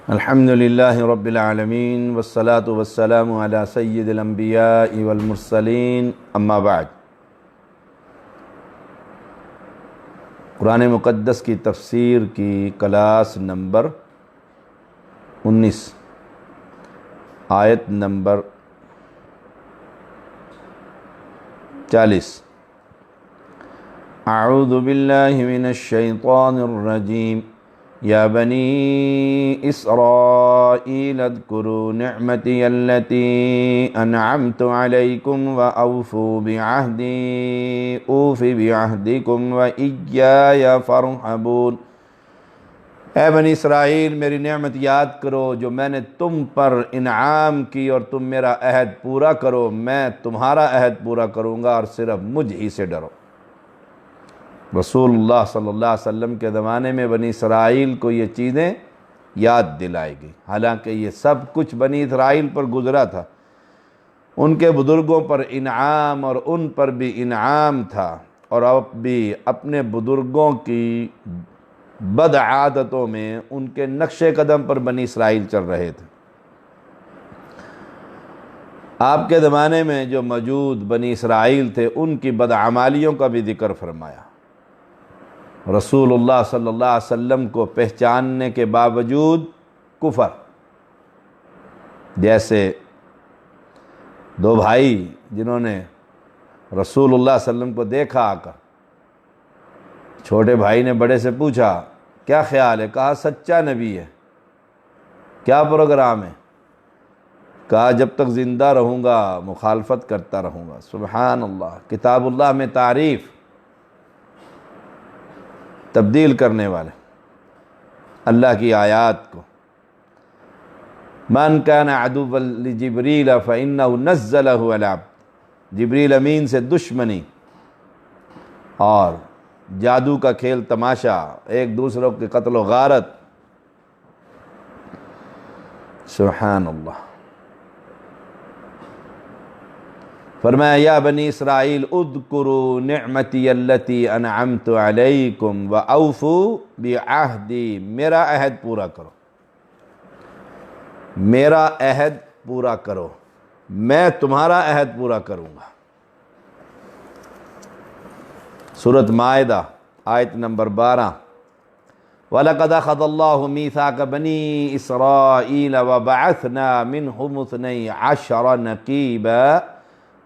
الحمد للہ رب العالمین والصلاة والسلام علی سید الانبیاء والمرسلین اما بعد۔ قرآن مقدس کی تفسیر کی کلاس نمبر 19 آیت نمبر 40۔ اعوذ باللہ من الشیطان الرجیم یا بنی اسرائیل اذکروا نعمتی التي انعمت علیکم واوفوا بعہدی اوف بعہدکم وإیای فارہبون۔ اے بنی اسرائیل، میری نعمت یاد کرو جو میں نے تم پر انعام کی، اور تم میرا عہد پورا کرو، میں تمہارا عہد پورا کروں گا، اور صرف مجھ ہی سے ڈرو۔ رسول اللہ صلی اللہ علیہ وسلم کے زمانے میں بنی اسرائیل کو یہ چیزیں یاد دلائی گئی، حالانکہ یہ سب کچھ بنی اسرائیل پر گزرا تھا، ان کے بزرگوں پر انعام اور ان پر بھی انعام تھا، اور اب بھی اپنے بزرگوں کی بد عادتوں میں ان کے نقش قدم پر بنی اسرائیل چل رہے تھے۔ آپ کے زمانے میں جو موجود بنی اسرائیل تھے ان کی بدعمالیوں کا بھی ذکر فرمایا۔ رسول اللہ صلی اللہ علیہ وسلم کو پہچاننے کے باوجود کفر، جیسے دو بھائی جنہوں نے رسول اللہ صلی اللہ علیہ وسلم کو دیکھا آ کر، چھوٹے بھائی نے بڑے سے پوچھا کیا خیال ہے؟ کہا سچا نبی ہے۔ کیا پروگرام ہے؟ کہا جب تک زندہ رہوں گا مخالفت کرتا رہوں گا۔ سبحان اللہ، کتاب اللہ میں تعریف، تبدیل کرنے والے اللہ کی آیات کو۔ من کان عدوا لجبریل فإنہ نزلہ علی عبد، جبریل امین سے دشمنی اور جادو کا کھیل تماشا، ایک دوسروں کے قتل و غارت۔ سبحان اللہ۔ فرمایا یا بنی اسرائیل اذکروا نعمتی التی انعمت علیکم واوفوا بعہدی، میرا عہد پورا کرو، میرا عہد پورا کرو، میں تمہارا عہد پورا کروں گا۔ سورۃ مائدہ آیت نمبر 12۔ وَلَقَدْ أَخَذَ اللَّهُ مِيثَاقَ بَنِي إِسْرَائِيلَ وَبَعَثْنَا مِنْهُمُ 12 نَقِيبًا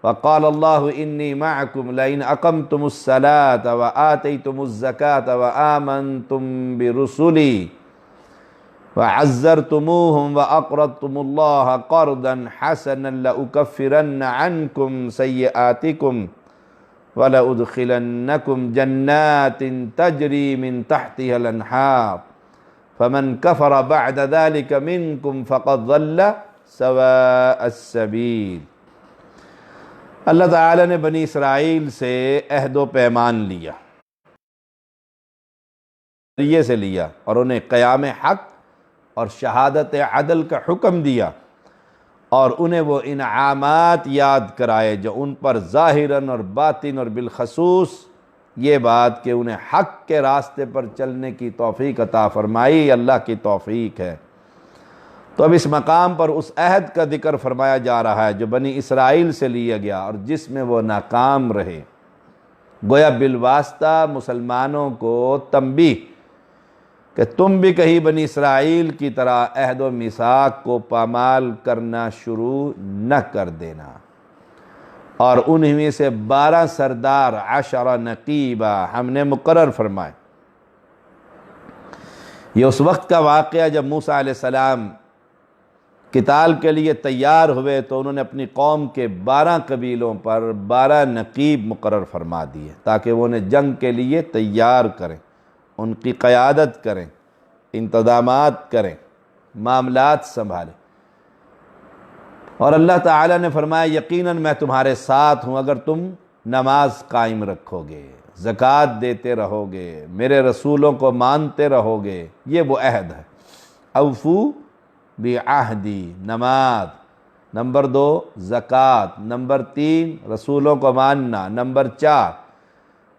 وقال الله إني معكم لئن أقمتم الصلاة وآتيتم الزكاة وآمنتم برسلي وعزرتموهم وأقرضتم الله قرضا حسنا لأكفرن عنكم سيئاتكم ولأدخلنكم جنات تجري من تحتها الأنهار فمن كفر بعد ذلك منكم فقد ضل سواء السبيل۔ اللہ تعالیٰ نے بنی اسرائیل سے عہد و پیمان لیا، یہ سے لیا، اور انہیں قیام حق اور شہادت عدل کا حکم دیا، اور انہیں وہ انعامات یاد کرائے جو ان پر ظاہراً اور باطن اور بالخصوص یہ بات کہ انہیں حق کے راستے پر چلنے کی توفیق عطا فرمائی، اللہ کی توفیق ہے۔ تو اب اس مقام پر اس عہد کا ذکر فرمایا جا رہا ہے جو بنی اسرائیل سے لیا گیا اور جس میں وہ ناکام رہے، گویا بالواسطہ مسلمانوں کو تنبیہ کہ تم بھی کہیں بنی اسرائیل کی طرح عہد و میثاق کو پامال کرنا شروع نہ کر دینا، اور انہی میں سے 12 سردار 10 نقیبہ ہم نے مقرر فرمائے۔ یہ اس وقت کا واقعہ جب موسیٰ علیہ السلام قتال کے لیے تیار ہوئے تو انہوں نے اپنی قوم کے 12 قبیلوں پر 12 نقیب مقرر فرما دیے تاکہ وہ انہیں جنگ کے لیے تیار کریں، ان کی قیادت کریں، انتظامات کریں، معاملات سنبھالیں۔ اور اللہ تعالیٰ نے فرمایا یقیناً میں تمہارے ساتھ ہوں اگر تم نماز قائم رکھو گے، زکوٰۃ دیتے رہو گے، میرے رسولوں کو مانتے رہو گے۔ یہ وہ عہد ہے۔ اوفو بعہدی، نماز، نمبر 2 زکوٰۃ، نمبر 3 رسولوں کو ماننا، نمبر 4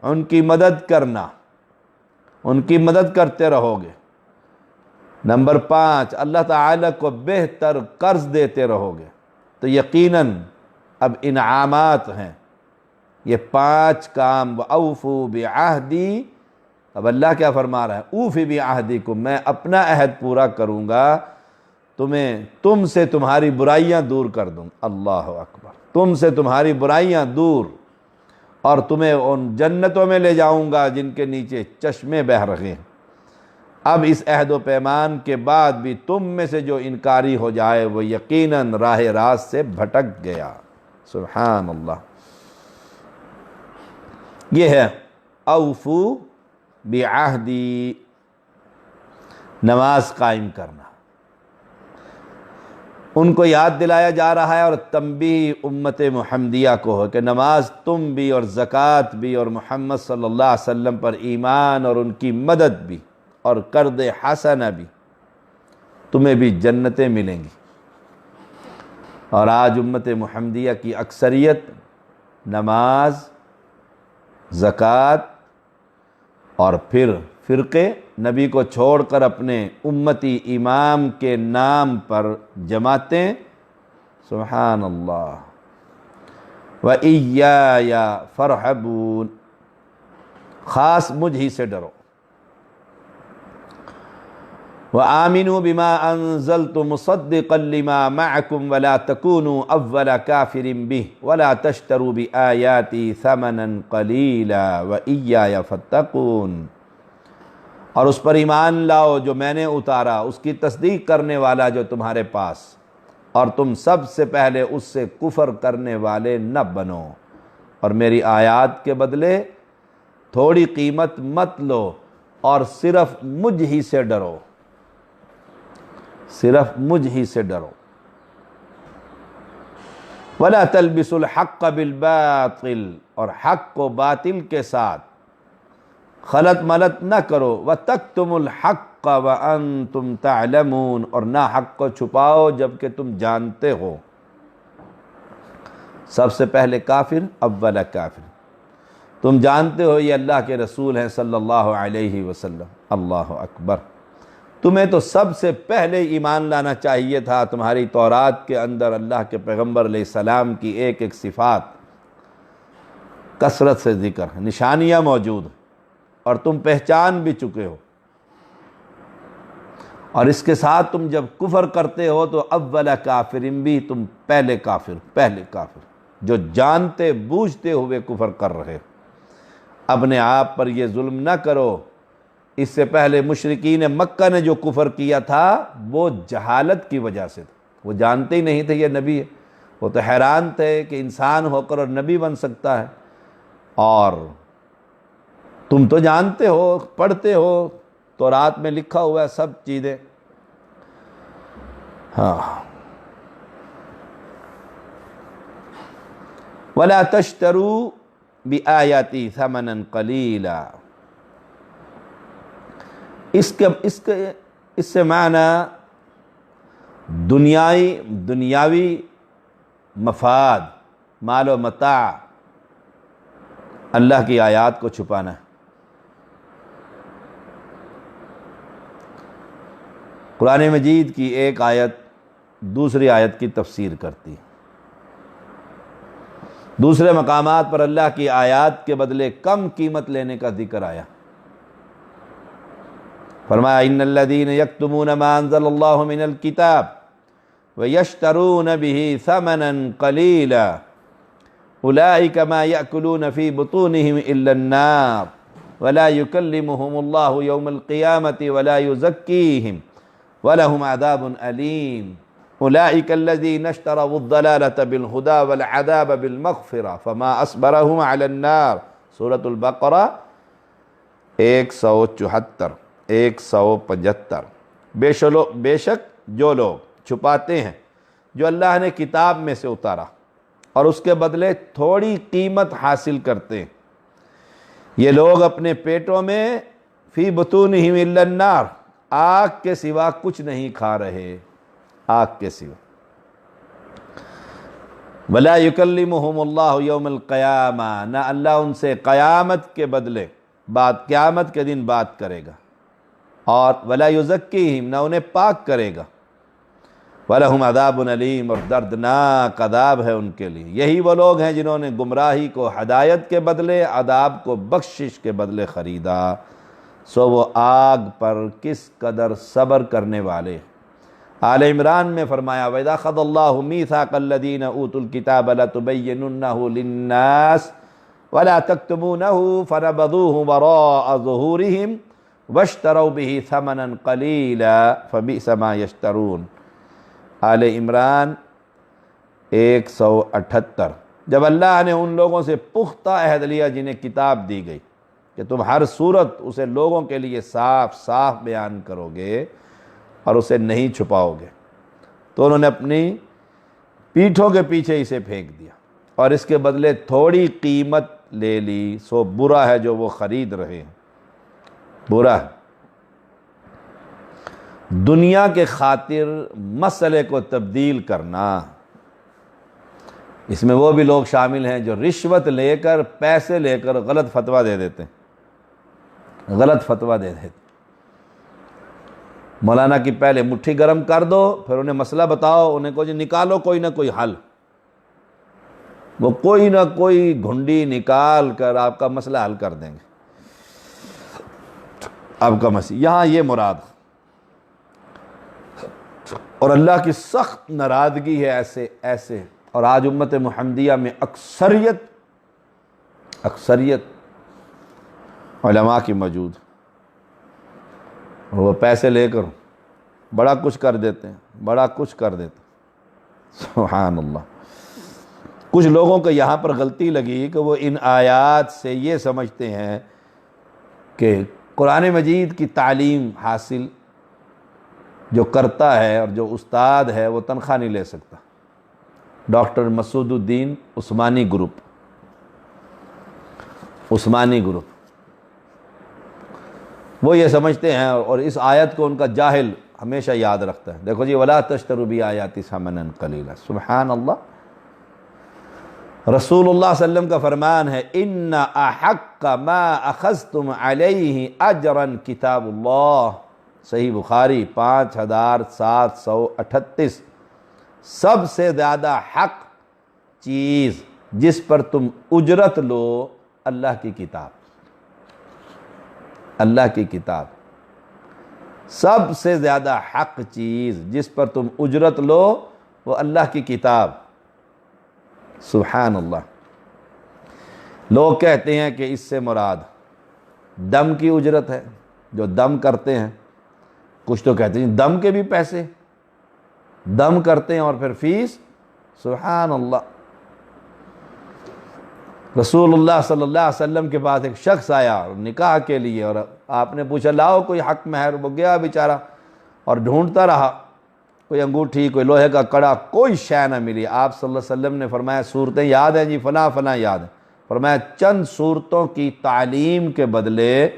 ان کی مدد کرنا، ان کی مدد کرتے رہو گے۔ نمبر 5، اللہ تعالیٰ کو بہتر قرض دیتے رہو گے تو یقیناً اب انعامات ہیں۔ یہ 5 کام، وَأَوْفُوا بِعَہْدِی، اب اللہ کیا فرما رہا ہے؟ اوفی بعہدکم، میں اپنا عہد پورا کروں گا، تم سے تمہاری برائیاں دور کر دوں۔ اللہ اکبر، تم سے تمہاری برائیاں دور، اور تمہیں ان جنتوں میں لے جاؤں گا جن کے نیچے چشمے بہہ رہے ہیں۔ اب اس عہد و پیمان کے بعد بھی تم میں سے جو انکاری ہو جائے وہ یقیناً راہ راست سے بھٹک گیا۔ سبحان اللہ۔ یہ ہے اوفو بعہدی، نماز قائم کرنا۔ ان کو یاد دلایا جا رہا ہے اور تنبیہ امت محمدیہ کو ہو کہ نماز تم بھی اور زکوٰۃ بھی اور محمد صلی اللہ علیہ وسلم پر ایمان اور ان کی مدد بھی اور قرض حسنہ بھی، تمہیں بھی جنتیں ملیں گی۔ اور آج امت محمدیہ کی اکثریت نماز، زکوٰۃ اور پھر فرقے نبی کو چھوڑ کر اپنے امتی امام کے نام پر جماعتیں، سبحان اللہ۔ وَإِيَّایَ فَارْحَبُونِ، خاص مجھ ہی سے ڈرو۔ وَآمِنُوا بِمَا أَنزَلْتُ مُصَدِّقًا لِمَا مَعَكُمْ وَلَا تَكُونُوا أَوَّلَ كَافِرٍ بِهِ وَلَا تَشْتَرُوا بِآيَاتِي ثَمَنًا قَلِيلًا وَإِيَّایَ فَاتَّقُونِ، اور اس پر ایمان لاؤ جو میں نے اتارا، اس کی تصدیق کرنے والا جو تمہارے پاس، اور تم سب سے پہلے اس سے کفر کرنے والے نہ بنو، اور میری آیات کے بدلے تھوڑی قیمت مت لو، اور صرف مجھ ہی سے ڈرو، صرف مجھ ہی سے ڈرو۔ وَلَا تَلْبِسُوا الْحَقَّ بِالْبَاطِلِ، اور حق کو باطل کے ساتھ خلط ملط نہ کرو۔ وَتَكْتُمُوا الْحَقَّ وَأَنْتُمْ تَعْلَمُونَ، اور نہ حق کو چھپاؤ جبکہ تم جانتے ہو۔ سب سے پہلے کافر، اول کافر، تم جانتے ہو یہ اللہ کے رسول ہیں صلی اللہ علیہ وسلم۔ اللہ اکبر، تمہیں تو سب سے پہلے ایمان لانا چاہیے تھا۔ تمہاری تورات کے اندر اللہ کے پیغمبر علیہ السلام کی ایک ایک صفات کثرت سے ذکر ہے، نشانیاں موجود ہیں، اور تم پہچان بھی چکے ہو، اور اس کے ساتھ تم جب کفر کرتے ہو تو اول کافرین بھی، تم پہلے کافر جو جانتے بوجھتے ہوئے کفر کر رہے ہو۔ اپنے آپ پر یہ ظلم نہ کرو۔ اس سے پہلے مشرکین مکہ نے جو کفر کیا تھا وہ جہالت کی وجہ سے تھا، وہ جانتے ہی نہیں تھے یہ نبی ہے، وہ تو حیران تھے کہ انسان ہو کر اور نبی بن سکتا ہے، اور تم تو جانتے ہو، پڑھتے ہو، تورات میں لکھا ہوا ہے سب چیزیں۔ ہاں، وَلَا تَشْتَرُوا بِآيَاتِي ثَمَنًا قَلِيلًا، اس سے معنی دنیاوی مفاد، مال و متاع، اللہ کی آیات کو چھپانا ہے۔ قرآن مجید کی ایک آیت دوسری آیت کی تفسیر کرتی ہے۔ دوسرے مقامات پر اللہ کی آیات کے بدلے کم قیمت لینے کا ذکر آیا۔ فرمایا ان الذین یکتمون ما انزل اللہ من الکتاب ویشترون به ثمنا قلیلا اولئک ما یأکلون فی بطونہم الا النار ولا یکلمہم اللہ یوم القیامۃ ولا یزکیہم ولہم عذاب علیم اولئک الذین اشتروا الضلالۃ بالہدی والعذاب بالمغفرۃ فما اصبرہم علی النار۔ سورۃ البقرہ 174 175۔ بے شک جو لوگ چھپاتے ہیں جو اللہ نے کتاب میں سے اتارا اور اس کے بدلے تھوڑی قیمت حاصل کرتے ہیں، یہ لوگ اپنے پیٹوں میں فی بطونہم الا النار، آگ کے سوا کچھ نہیں کھا رہے، آگ کے سوا۔ ولا یکلمہم اللہ یوم القیامہ، نہ اللہ ان سے قیامت کے بدلے قیامت کے دن بات کرے گا۔ اور ولا یزکیہم، نہ انہیں پاک کرے گا، وَلَهُمْ عَذَابٌ علیم، اور دردناک عذاب ہے ان کے لیے۔ یہی وہ لوگ ہیں جنہوں نے گمراہی کو ہدایت کے بدلے، عذاب کو بخشش کے بدلے خریدا، سو وہ آگ پر کس قدر صبر کرنے والے۔ آل عمران میں فرمایا وَإِذَا أَخَذَ اللَّهُ مِيثَاقَ الَّذِينَ أُوتُوا الْكِتَابَ لَتُبَيِّنُنَّهُ لِلنَّاسِ وَلَا تَكْتُمُونَهُ فَنَبَذُوهُ وَرَاءَ ظُهُورِهِمْ وَاشْتَرَوْا بِهِ ثَمَنًا قَلِيلًا فَبِئْسَ مَا يَشْتَرُونَ۔ آل عمران 178۔ جب اللہ نے ان لوگوں سے پختہ عہد لیا جنہیں کتاب دی گئی کہ تم ہر صورت اسے لوگوں کے لیے صاف صاف بیان کرو گے اور اسے نہیں چھپاؤ گے، تو انہوں نے اپنی پیٹھوں کے پیچھے اسے پھینک دیا اور اس کے بدلے تھوڑی قیمت لے لی، سو برا ہے جو وہ خرید رہے ہیں، برا ہے۔ دنیا کے خاطر مسئلے کو تبدیل کرنا، اس میں وہ بھی لوگ شامل ہیں جو رشوت لے کر، پیسے لے کر غلط فتویٰ دے دیتے ہیں، غلط فتویٰ دے دیتے ہیں۔ مولانا کی پہلے مٹھی گرم کر دو، پھر انہیں مسئلہ بتاؤ، انہیں کو جی نکالو کوئی نہ کوئی حل، وہ کوئی نہ کوئی گھنڈی نکال کر آپ کا مسئلہ حل کر دیں گے، آپ کا مسئلہ۔ یہاں یہ مراد، اور اللہ کی سخت ناراضگی ہے ایسے، اور آج امت محمدیہ میں اکثریت علماء کی موجود، اور وہ پیسے لے کر بڑا کچھ کر دیتے ہیں، سبحان اللہ۔ کچھ لوگوں کو یہاں پر غلطی لگی کہ وہ ان آیات سے یہ سمجھتے ہیں کہ قرآن مجید کی تعلیم حاصل جو کرتا ہے اور جو استاد ہے وہ تنخواہ نہیں لے سکتا۔ ڈاکٹر مسعود الدین عثمانی گروپ، وہ یہ سمجھتے ہیں، اور اس آیت کو ان کا جاہل ہمیشہ یاد رکھتا ہے۔ دیکھو جی وَلَا تَشْتَرُوا بِآيَاتِي ثَمَنًا قَلِيلًا، سبحان اللہ۔ رسول اللہ صلی اللہ علیہ وسلم کا فرمان ہے إِنَّ أَحَقَّ مَا أَخَذْتُمْ عَلَيْهِ أَجْرًا كِتَابُ اللَّهِ، صحیح بخاری 5738۔ سب سے زیادہ حق چیز جس پر تم اجرت لو، اللہ کی کتاب، اللہ کی کتاب۔ سب سے زیادہ حق چیز جس پر تم اجرت لو وہ اللہ کی کتاب، سبحان اللہ۔ لوگ کہتے ہیں کہ اس سے مراد دم کی اجرت ہے، جو دم کرتے ہیں۔ کچھ تو کہتے ہیں دم کے بھی پیسے، دم کرتے ہیں اور پھر فیس، سبحان اللہ۔ رسول اللہ صلی اللہ علیہ وسلم کے پاس ایک شخص آیا نکاح کے لیے، اور آپ نے پوچھا لاؤ کوئی حق مہر، وہ گیا بیچارہ اور ڈھونڈتا رہا، کوئی انگوٹھی، کوئی لوہے کا کڑا، کوئی شے نہ ملی۔ آپ صلی اللہ علیہ وسلم نے فرمایا صورتیں یاد ہیں جی، فلاں فلاں یاد ہیں، فرمایا چند صورتوں کی تعلیم کے بدلے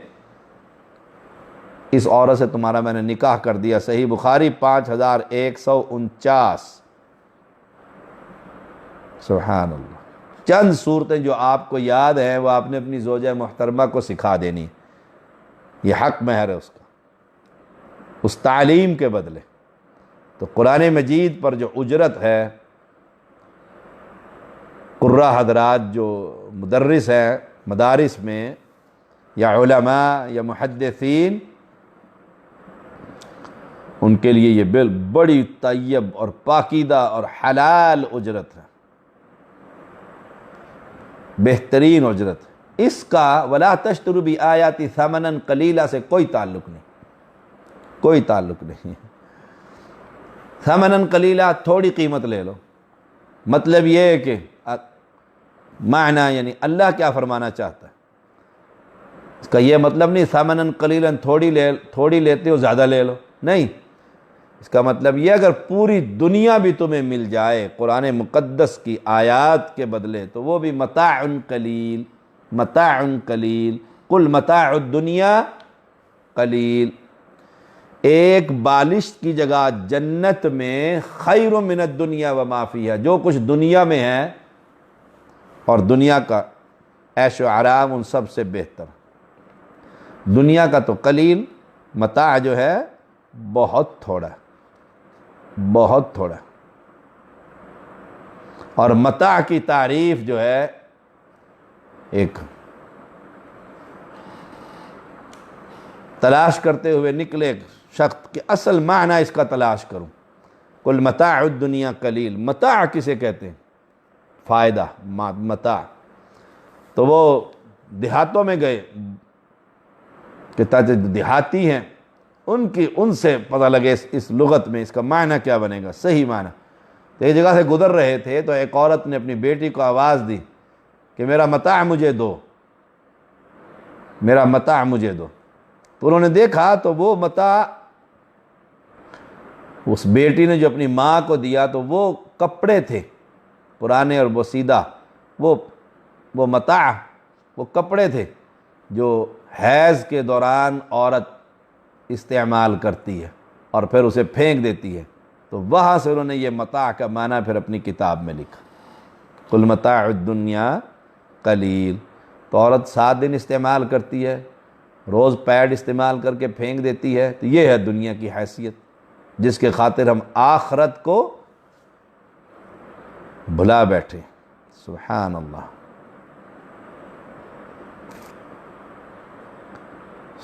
اس عورت سے تمہارا میں نے نکاح کر دیا۔ صحیح بخاری 5149۔ سبحان اللہ۔ چند صورتیں جو آپ کو یاد ہیں وہ آپ نے اپنی زوجہ محترمہ کو سکھا دینی، یہ حق مہر ہے اس کا، اس تعلیم کے بدلے۔ تو قرآن مجید پر جو اجرت ہے، قراء حضرات جو مدرس ہیں مدارس میں، یا علماء یا محدثین، ان کے لیے یہ بڑی طیب اور پاکیدہ اور حلال اجرت ہے، بہترین اجرت ہے۔ اس کا وَلَا تَشْتَرُوا بِآيَاتِي ثَمَنًا قَلِيلًا سے کوئی تعلق نہیں۔ ثَمَنًا قَلِيلًا تھوڑی قیمت لے لو، مطلب یہ ہے کہ معنی یعنی اللہ کیا فرمانا چاہتا ہے، اس کا یہ مطلب نہیں ثَمَنًا قَلِيلًا تھوڑی لیتے ہو زیادہ لے لو، نہیں۔ اس کا مطلب یہ اگر پوری دنیا بھی تمہیں مل جائے قرآن مقدس کی آیات کے بدلے تو وہ بھی متاع قلیل، قل متاع الدنیا قلیل۔ ایک بالش کی جگہ جنت میں خیر من الدنیا وما فیہا، جو کچھ دنیا میں ہے اور دنیا کا عیش و آرام ان سب سے بہتر۔ دنیا کا تو قلیل متاع جو ہے بہت تھوڑا، بہت تھوڑا. اور متاع کی تعریف جو ہے، ایک تلاش کرتے ہوئے نکلے ایک شخص کہ اصل معنی اس کا تلاش کروں. قل متاع الدنیا قلیل. متاع کسے کہتے ہیں؟ فائدہ، متاع. تو وہ دیہاتوں میں گئے کہ تاکہ دیہاتی ہیں ان سے پتہ لگے اس لغت میں اس کا معنی کیا بنے گا، صحیح معنی. تو ایک جگہ سے گزر رہے تھے تو ایک عورت نے اپنی بیٹی کو آواز دی کہ میرا متاع مجھے دو، میرا متاع مجھے دو. تو انہوں نے دیکھا تو وہ متاع اس بیٹی نے جو اپنی ماں کو دیا تو وہ کپڑے تھے پرانے اور بوسیدہ. وہ متاع، وہ کپڑے تھے جو حیض کے دوران عورت استعمال کرتی ہے اور پھر اسے پھینک دیتی ہے. تو وہاں سے انہوں نے یہ متاع کا معنی پھر اپنی کتاب میں لکھا. قل متاع الدنیا قلیل. تو عورت 7 دن استعمال کرتی ہے، روز پیڈ استعمال کر کے پھینک دیتی ہے. تو یہ ہے دنیا کی حیثیت جس کے خاطر ہم آخرت کو بھلا بیٹھے. سبحان اللہ،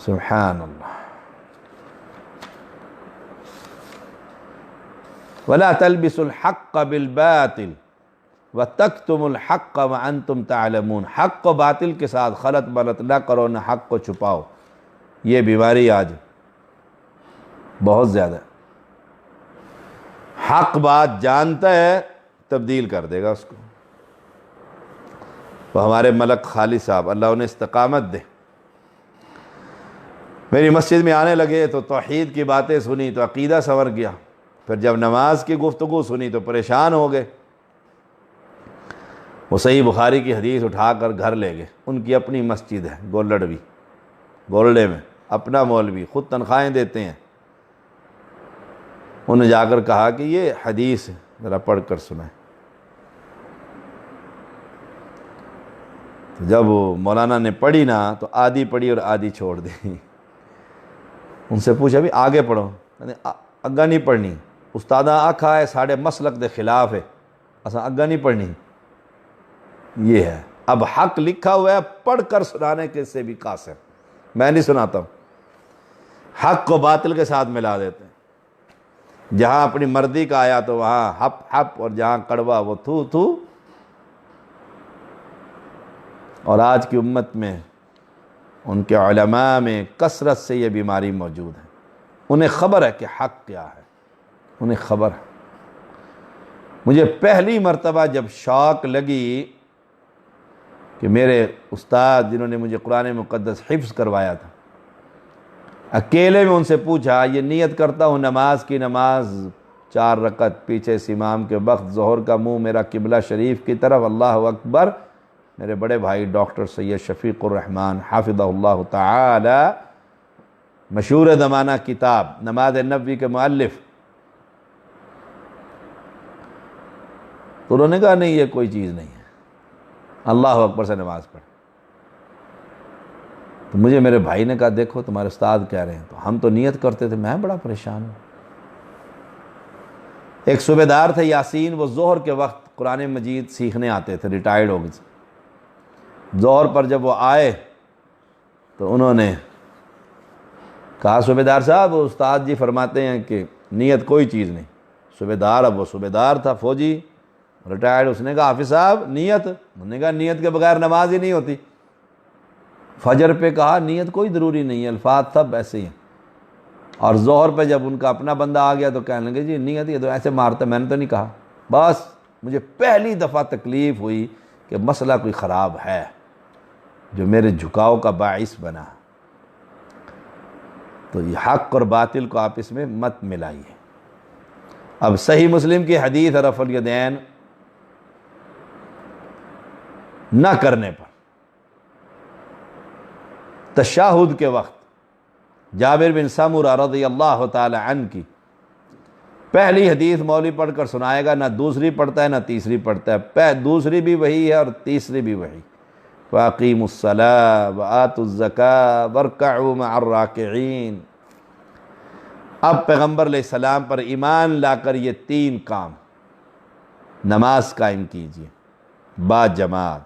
سبحان اللہ. وَلَا تَلْبِسُوا الْحَقَّ بِالْبَاطِلِ وَتَكْتُمُوا الْحَقَّ وَأَنْتُمْ تَعْلَمُونَ. حق و باطل کے ساتھ خلط ملط نہ کرو، نہ حق کو چھپاؤ. یہ بیماری آج بہت زیادہ ہے. حق بات جانتا ہے تبدیل کر دے گا اس کو. وہ ہمارے ملک خالد صاحب اللہ انہیں استقامت دے، میری مسجد میں آنے لگے تو توحید کی باتیں سنی تو عقیدہ سنور گیا. پھر جب نماز کی گفتگو سنی تو پریشان ہو گئے. وہ صحیح بخاری کی حدیث اٹھا کر گھر لے گئے. ان کی اپنی مسجد ہے گولڈے میں، اپنا مولوی، خود تنخواہیں دیتے ہیں. انہوں نے جا کر کہا کہ یہ حدیث ذرا پڑھ کر سنائیں. تو جب مولانا نے پڑھی نا تو آدھی پڑھی اور آدھی چھوڑ دی. ان سے پوچھا بھی آگے پڑھو، اگا نہیں پڑھنی. استادہ آکھا ہے ساڑھے مسلک دے خلاف ہے، اساں اگا نہیں پڑھنی. یہ ہے. اب حق لکھا ہوا ہے، پڑھ کر سنانے کے سے بھی قاصر. میں نہیں سناتا ہوں، حق کو باطل کے ساتھ ملا دیتے ہیں. جہاں اپنی مرضی کا آیا تو وہاں ہپ ہپ، اور جہاں کڑوا وہ تھو تھو. اور آج کی امت میں ان کے علماء میں کثرت سے یہ بیماری موجود ہے. انہیں خبر ہے کہ حق کیا ہے، انہیں خبر ہے. مجھے پہلی مرتبہ جب شوق لگی کہ میرے استاد جنہوں نے مجھے قرآن مقدس حفظ کروایا تھا، اکیلے میں ان سے پوچھا یہ نیت کرتا ہوں نماز کی، نماز 4 رکعت پیچھے سے امام کے وقت، ظہر کا منہ میرا قبلہ شریف کی طرف، اللہ اکبر. میرے بڑے بھائی ڈاکٹر سید شفیق الرحمان حافظہ اللہ تعالی، مشہور زمانہ کتاب نماز نبوی کے مؤلف، تو انہوں نے کہا نہیں یہ کوئی چیز نہیں ہے، اللہ اکبر سے نماز پڑھ. تو مجھے میرے بھائی نے کہا دیکھو تمہارے استاد کہہ رہے ہیں. تو ہم تو نیت کرتے تھے. میں بڑا پریشان ہوں. ایک صوبے دار تھے یاسین، وہ ظہر کے وقت قرآن مجید سیکھنے آتے تھے، ریٹائرڈ ہو گئے. ظہر پر جب وہ آئے تو انہوں نے کہا صوبے دار صاحب استاد جی فرماتے ہیں کہ نیت کوئی چیز نہیں. صوبے دار، اب وہ صوبے دار تھا فوجی ریٹائرڈ، اس نے کہا حافظ صاحب نیت. انہوں نے کہا نیت کے بغیر نماز ہی نہیں ہوتی. فجر پہ کہا نیت کوئی ضروری نہیں ہے، الفاظ سب ایسے ہی ہیں. اور ظہر پہ جب ان کا اپنا بندہ آ گیا تو کہنے لگے جی نیت یہ تو ایسے مارتا، میں نے تو نہیں کہا. بس مجھے پہلی دفعہ تکلیف ہوئی کہ مسئلہ کوئی خراب ہے جو میرے جھکاؤ کا باعث بنا. تو یہ حق اور باطل کو آپ اس میں مت ملائیے. اب صحیح مسلم کی حدیث رفع الیدین نہ کرنے پر تشہد کے وقت جابر بن سمرہ رضی اللہ تعالی عنہ کی پہلی حدیث مولوی پڑھ کر سنائے گا، نہ دوسری پڑھتا ہے نہ تیسری پڑھتا ہے. دوسری بھی وہی ہے اور تیسری بھی وہی. وَأَقِيمُوا الصَّلَاةَ وَآتُوا الزَّكَاةَ وَارْكَعُوا مَعَ الرَّاكِعِينَ. اب پیغمبر علیہ السلام پر ایمان لا کر یہ 3 کام، نماز قائم کیجئے با جماعت،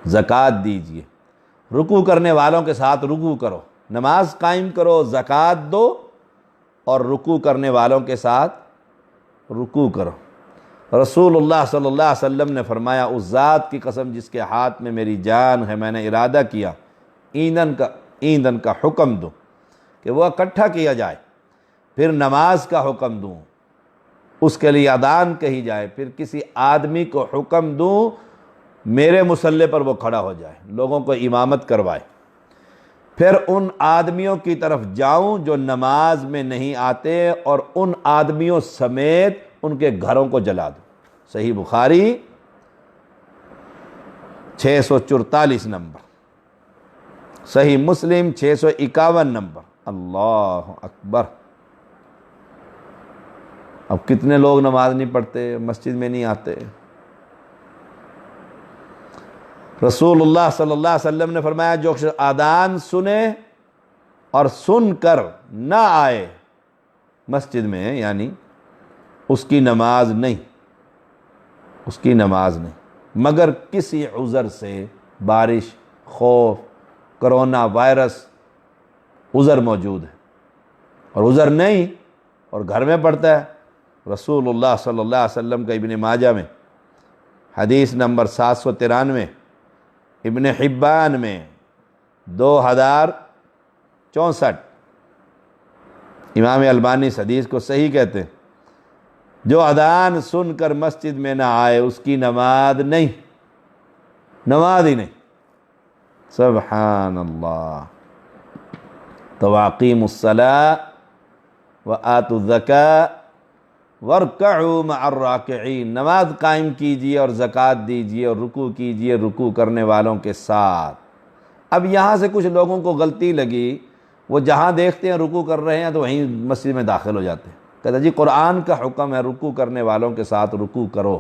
زکوٰۃ دیجئے، رکوع کرنے والوں کے ساتھ رکوع کرو، نماز قائم کرو، زکوٰۃ دو اور رکوع کرنے والوں کے ساتھ رکوع کرو۔ رسول اللہ صلی اللہ علیہ وسلم نے فرمایا، اس ذات کی قسم جس کے ہاتھ میں میری جان ہے، میں نے ارادہ کیا ایندھن کا حکم دوں کہ وہ اکٹھا کیا جائے، پھر نماز کا حکم دوں، اس کے لیے اذان کہی جائے، پھر کسی آدمی کو حکم دوں میرے مصلی پر وہ کھڑا ہو جائے، لوگوں کو امامت کروائے، پھر ان آدمیوں کی طرف جاؤں جو نماز میں نہیں آتے اور ان آدمیوں سمیت ان کے گھروں کو جلا دوں۔ صحیح بخاری 644 نمبر، صحیح مسلم 651 نمبر۔ اللہ اکبر! اب کتنے لوگ نماز نہیں پڑھتے، مسجد میں نہیں آتے۔ رسول اللہ صلی اللہ علیہ وسلم نے فرمایا، جو اذان سنے اور سن کر نہ آئے مسجد میں، یعنی اس کی نماز نہیں، اس کی نماز نہیں، مگر کسی عذر سے، بارش، خوف، کرونا وائرس عذر موجود ہے، اور عذر نہیں اور گھر میں پڑھتا ہے۔ رسول اللہ صلی اللہ علیہ وسلم کا ابن ماجہ میں حدیث نمبر 793، ابن حبان میں 2064، امام البانی اس حدیث کو صحیح کہتے ہیں، جو اذان سن کر مسجد میں نہ آئے اس کی نماز نہیں، نماز ہی نہیں۔ سبحان اللہ۔ تو واقیموا الصلاۃ وآتوا الزکاۃ وارکعوا مع الراکعین، نماز قائم کیجیے اور زکوٰۃ دیجیے اور رکوع کیجیے رکوع کرنے والوں کے ساتھ۔ اب یہاں سے کچھ لوگوں کو غلطی لگی، وہ جہاں دیکھتے ہیں رکوع کر رہے ہیں تو وہیں مسجد میں داخل ہو جاتے ہیں، کہتے جی قرآن کا حکم ہے رکوع کرنے والوں کے ساتھ رکوع کرو،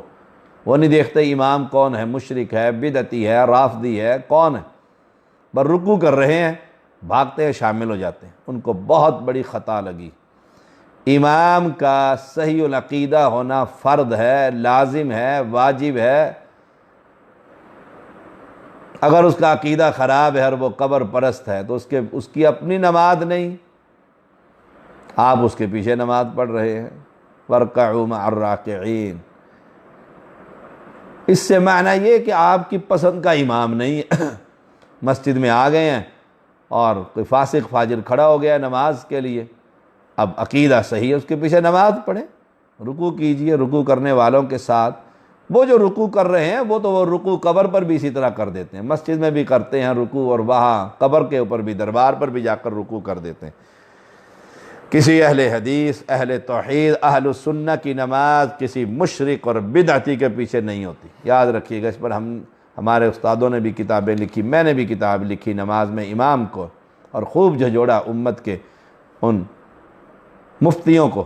وہ نہیں دیکھتے امام کون ہے، مشرک ہے، بدعتی ہے، رافضی ہے، کون ہے، بس رکوع کر رہے ہیں، بھاگتے ہیں، شامل ہو جاتے ہیں۔ ان کو بہت بڑی خطا لگی۔ امام کا صحیح العقیدہ ہونا فرض ہے، لازم ہے، واجب ہے۔ اگر اس کا عقیدہ خراب ہے اور وہ قبر پرست ہے تو اس کی اپنی نماز نہیں، آپ اس کے پیچھے نماز پڑھ رہے ہیں۔ وارکعوا مع الراکعین، اس سے معنی یہ کہ آپ کی پسند کا امام نہیں ہے، مسجد میں آ گئے ہیں اور کوئی فاسق فاجر کھڑا ہو گیا نماز کے لیے، اب عقیدہ صحیح ہے، اس کے پیچھے نماز پڑھیں، رکوع کیجئے رکوع کرنے والوں کے ساتھ۔ وہ جو رکوع کر رہے ہیں وہ رکوع قبر پر بھی اسی طرح کر دیتے ہیں، مسجد میں بھی کرتے ہیں رکوع، اور وہاں قبر کے اوپر بھی، دربار پر بھی جا کر رکوع کر دیتے ہیں۔ کسی اہل حدیث، اہل توحید، اہل السنہ کی نماز کسی مشرک اور بدعتی کے پیچھے نہیں ہوتی، یاد رکھیے گا۔ اس پر ہمارے استادوں نے بھی کتابیں لکھی، میں نے بھی کتاب لکھی نماز میں امام کو، اور خوب جھجوڑا امت کے ان مفتیوں کو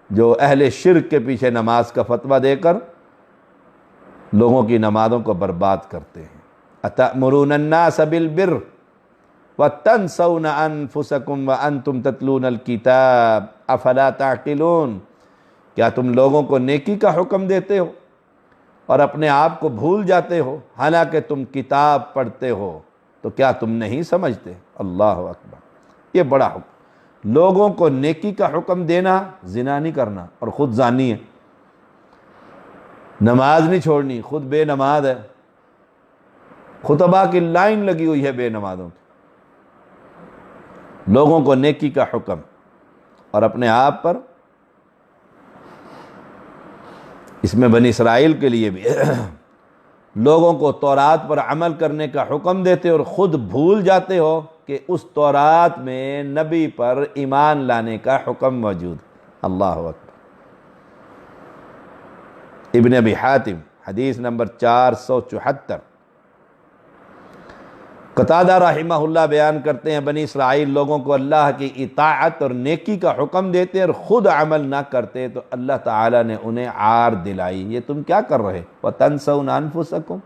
جو اہل شرک کے پیچھے نماز کا فتویٰ دے کر لوگوں کی نمازوں کو برباد کرتے ہیں۔ اتأمرون الناس بالبر وتنسون انفسکم وانتم تتلون الکتاب افلا تعقلون، کیا تم لوگوں کو نیکی کا حکم دیتے ہو اور اپنے آپ کو بھول جاتے ہو، حالانکہ تم کتاب پڑھتے ہو، تو کیا تم نہیں سمجھتے؟ اللہ اکبر! یہ بڑا حکم، لوگوں کو نیکی کا حکم دینا، زنا نہیں کرنا، اور خود زانی ہے، نماز نہیں چھوڑنی، خود بے نماز ہے، خطبہ کی لائن لگی ہوئی ہے بے نمازوں کی۔ لوگوں کو نیکی کا حکم اور اپنے آپ پر، اس میں بنی اسرائیل کے لیے بھی لوگوں کو تورات پر عمل کرنے کا حکم دیتے اور خود بھول جاتے ہو کہ اس تورات میں نبی پر ایمان لانے کا حکم موجود۔ اللہ اکبر! ابن ابی حاتم حدیث نمبر 474، قتادہ رحمہ اللہ بیان کرتے ہیں، بنی اسرائیل لوگوں کو اللہ کی اطاعت اور نیکی کا حکم دیتے اور خود عمل نہ کرتے تو اللہ تعالیٰ نے انہیں عار دلائی، یہ تم کیا کر رہے؟ وَتَنْسَوْنَ أَنفُسَكُمْ۔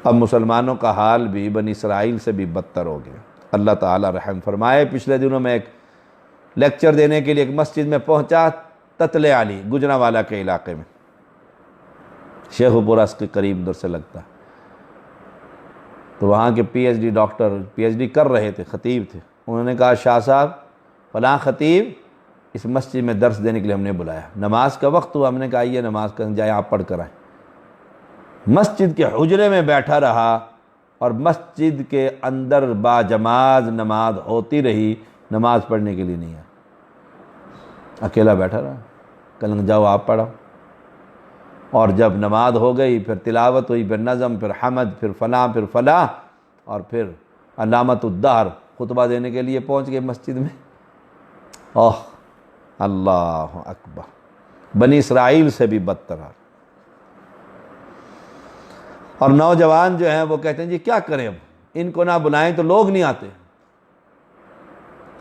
اب مسلمانوں کا حال بھی بنی اسرائیل سے بھی بدتر ہو گیا۔ اللہ تعالیٰ رحم فرمائے۔ پچھلے دنوں میں ایک لیکچر دینے کے لیے ایک مسجد میں پہنچا، تتلے علی گجرانوالہ کے علاقے میں، شیخ پورہ کے قریب ادھر سے لگتا ہے۔ تو وہاں کے P H D doctor P H D کر رہے تھے، خطیب تھے، انہوں نے کہا شاہ صاحب فلاں خطیب اس مسجد میں درس دینے کے لیے ہم نے بلایا، نماز کا وقت ہوا، ہم نے کہا یہ نماز کا جائے آپ پڑھ کر آئیں۔ مسجد کے حجرے میں بیٹھا رہا اور مسجد کے اندر با جماعت نماز ہوتی رہی، نماز پڑھنے کے لیے نہیں آیا، اکیلا بیٹھا رہا۔ کل جاؤ آپ پڑھو، اور جب نماز ہو گئی پھر تلاوت ہوئی، پھر نظم، پھر حمد، پھر فلاں، پھر فلاں، اور پھر علامت الدہر خطبہ دینے کے لیے پہنچ گئے مسجد میں۔ اوہ اللہ اکبر، بنی اسرائیل سے بھی بدتر حال۔ اور نوجوان جو ہیں وہ کہتے ہیں جی کیا کریں، اب ان کو نہ بلائیں تو لوگ نہیں آتے۔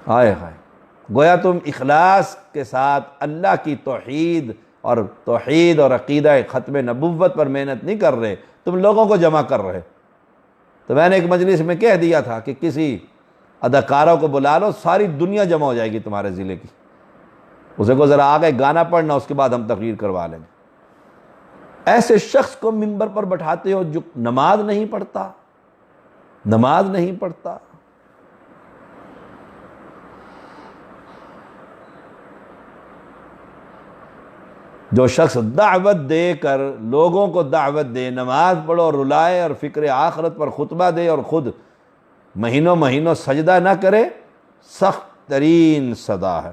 ہائے ہائے، گویا تم اخلاص کے ساتھ اللہ کی توحید اور عقیدہ ختم نبوت پر محنت نہیں کر رہے، تم لوگوں کو جمع کر رہے۔ تو میں نے ایک مجلس میں کہہ دیا تھا کہ کسی اداکاروں کو بلا لو، ساری دنیا جمع ہو جائے گی تمہارے ضلع کی، اسے کو ذرا آگے گانا پڑھنا، اس کے بعد ہم تقریر کروا لیں گے۔ ایسے شخص کو ممبر پر بٹھاتے ہو جو نماز نہیں پڑھتا، نماز نہیں پڑھتا۔ جو شخص دعوت دے کر لوگوں کو دعوت دے، نماز پڑھو اور رلائے اور فکر آخرت پر خطبہ دے اور خود مہینوں مہینوں سجدہ نہ کرے، سخت ترین سزا ہے۔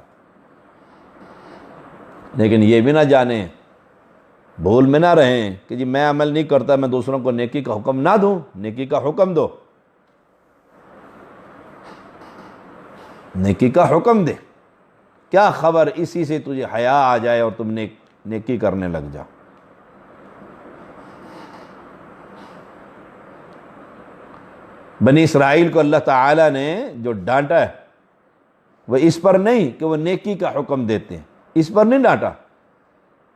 لیکن یہ بھی نہ جانیں، بھول میں نہ رہیں کہ جی میں عمل نہیں کرتا، میں دوسروں کو نیکی کا حکم نہ دوں، نیکی کا حکم دو، نیکی کا حکم دے۔ کیا خبر اسی سے تجھے حیا آ جائے اور تم نیکی کرنے لگ جاؤ۔ بنی اسرائیل کو اللہ تعالیٰ نے جو ڈانٹا ہے وہ اس پر نہیں کہ وہ نیکی کا حکم دیتے ہیں، اس پر نہیں ڈانٹا،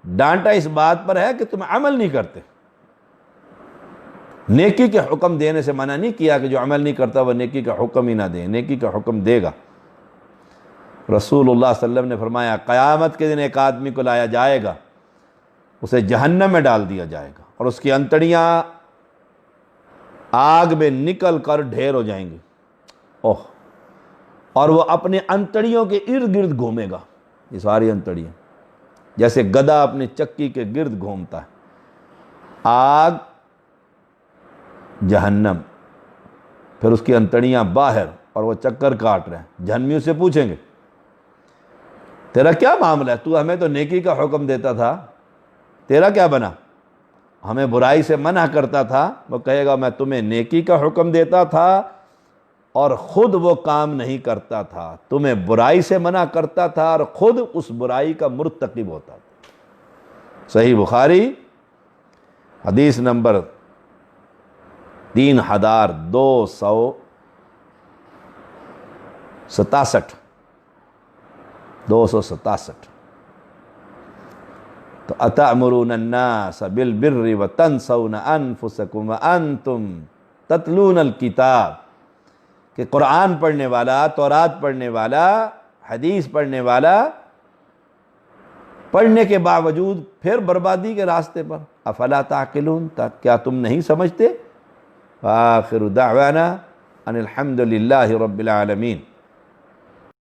ڈانٹا اس بات پر ہے کہ تم عمل نہیں کرتے۔ نیکی کے حکم دینے سے منع نہیں کیا کہ جو عمل نہیں کرتا وہ نیکی کا حکم ہی نہ دے، نیکی کا حکم دے گا۔ رسول اللہ صلی اللہ علیہ وسلم نے فرمایا قیامت کے دن ایک آدمی کو لایا جائے گا، اسے جہنم میں ڈال دیا جائے گا اور اس کی انتڑیاں آگ میں نکل کر ڈھیر ہو جائیں گی، اوہ، اور وہ اپنے انتڑیوں کے ارد گرد گھومے گا، یہ ساری انتڑیاں جیسے گدھا اپنی چکی کے گرد گھومتا ہے۔ آگ، جہنم، پھر اس کی انتڑیاں باہر اور وہ چکر کاٹ رہے ہیں۔ جہنمیوں سے پوچھیں گے تیرا کیا معاملہ ہے، تو ہمیں تو نیکی کا حکم دیتا تھا، تیرا کیا بنا؟ ہمیں برائی سے منع کرتا تھا۔ وہ کہے گا میں تمہیں نیکی کا حکم دیتا تھا اور خود وہ کام نہیں کرتا تھا، تمہیں برائی سے منع کرتا تھا اور خود اس برائی کا مرتکب ہوتا تھا۔ صحیح بخاری حدیث نمبر 3267 تو اتأمرون الناس بالبر وتنسون انفسکم وانتم تتلون الکتاب، کہ قرآن پڑھنے والا، تورات پڑھنے والا، حدیث پڑھنے والا پڑھنے کے باوجود پھر بربادی کے راستے پر۔ افلا تعقلون، کیا تم نہیں سمجھتے؟ آخر دعوانا ان الحمد للہ رب العالمین۔